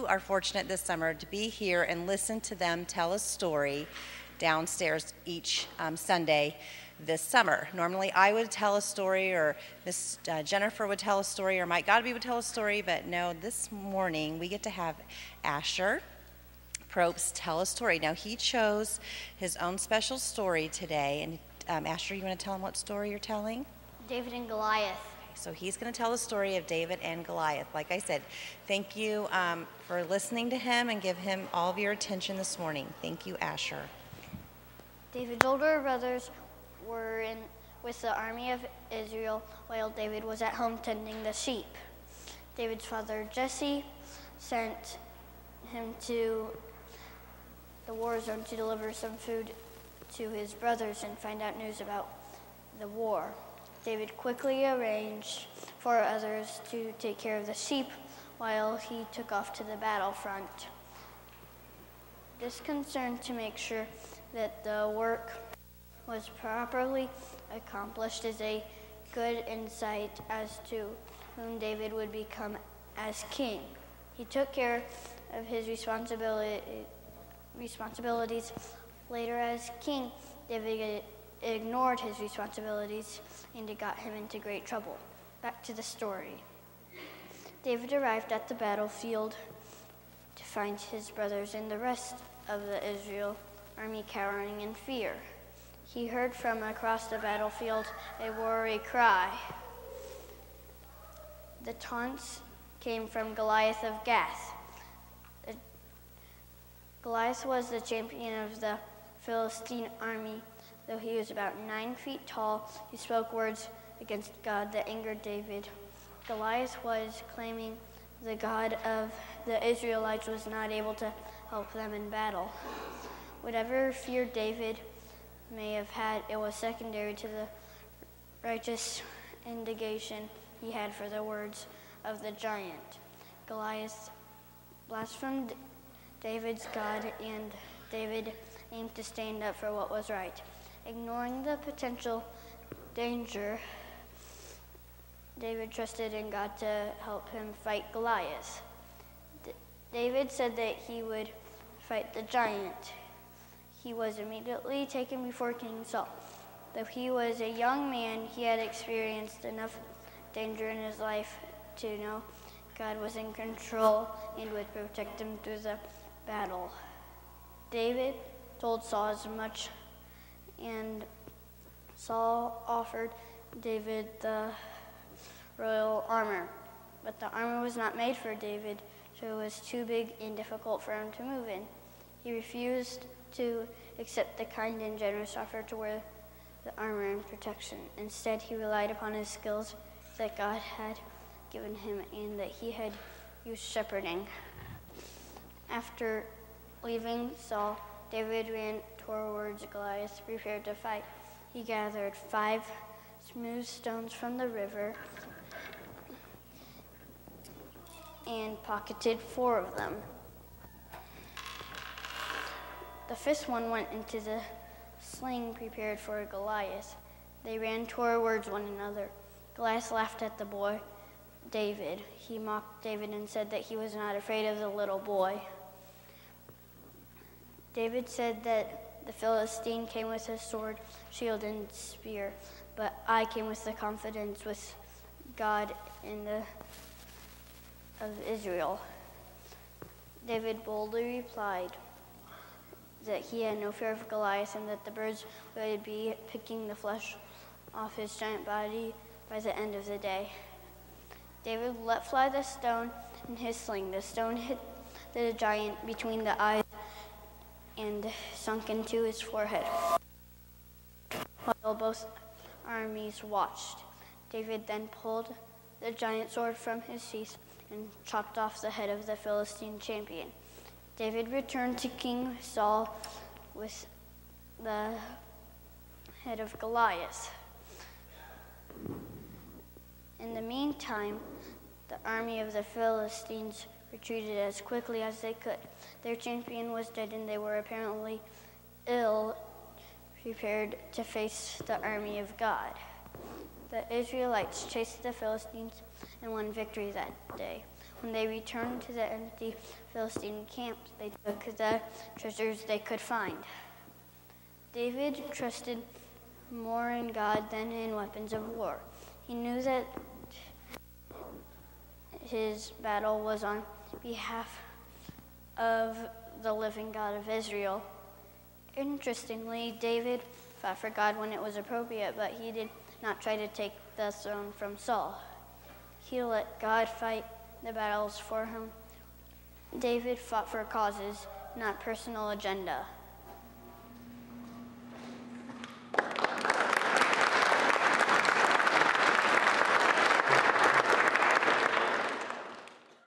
are fortunate this summer to be here and listen to them tell a story downstairs each Sunday this summer. Normally I would tell a story, or Miss Jennifer would tell a story, or Mike Godby would tell a story, but no, this morning we get to have Asher Propst tell a story. Now he chose his own special story today, and Asher, you want to tell him what story you're telling? David and Goliath. So he's going to tell the story of David and Goliath. Like I said, thank you for listening to him, and give him all of your attention this morning. Thank you, Asher. David's older brothers were with the army of Israel while David was at home tending the sheep. David's father Jesse sent him to the war zone to deliver some food to his brothers and find out news about the war. David quickly arranged for others to take care of the sheep while he took off to the battlefront. This concern to make sure that the work was properly accomplished is a good insight as to whom David would become as king. He took care of his responsibilities. Later as king, David ignored his responsibilities, and it got him into great trouble. Back to the story. David arrived at the battlefield to find his brothers and the rest of the Israel army cowering in fear. He heard from across the battlefield a worry cry. The taunts came from Goliath of Gath. Goliath was the champion of the Philistine army. Though he was about 9 feet tall, he spoke words against God that angered David. Goliath was claiming the God of the Israelites was not able to help them in battle. Whatever fear David may have had, it was secondary to the righteous indignation he had for the words of the giant. Goliath blasphemed David's God, and David aimed to stand up for what was right. Ignoring the potential danger, David trusted in God to help him fight Goliath. David said that he would fight the giant. He was immediately taken before King Saul. Though he was a young man, he had experienced enough danger in his life to know God was in control and would protect him through the battle. David told Saul as much, and Saul offered David the royal armor. But the armor was not made for David, so it was too big and difficult for him to move in. He refused to accept the kind and generous offer to wear the armor and protection. Instead, he relied upon his skills that God had given him and that he had used shepherding. After leaving Saul, David ran towards Goliath, prepared to fight. He gathered 5 smooth stones from the river and pocketed 4 of them. The 5th one went into the sling prepared for Goliath. They ran towards one another. Goliath laughed at the boy, David. He mocked David and said that he was not afraid of the little boy. David said that the Philistine came with his sword, shield, and spear, but I came with the confidence with God of Israel. David boldly replied that he had no fear of Goliath and that the birds would be picking the flesh off his giant body by the end of the day. David let fly the stone in his sling. The stone hit the giant between the eyes and sunk into his forehead. While both armies watched, David then pulled the giant sword from his sheath and chopped off the head of the Philistine champion. David returned to King Saul with the head of Goliath. In the meantime, the army of the Philistines retreated as quickly as they could. Their champion was dead, and they were apparently ill, prepared to face the army of God. The Israelites chased the Philistines and won victory that day. When they returned to the empty Philistine camp, they took the treasures they could find. David trusted more in God than in weapons of war. He knew that his battle was on behalf of the living God of Israel. Interestingly, David fought for God when it was appropriate, but he did not try to take the throne from Saul. He let God fight the battles for him. David fought for causes, not personal agenda.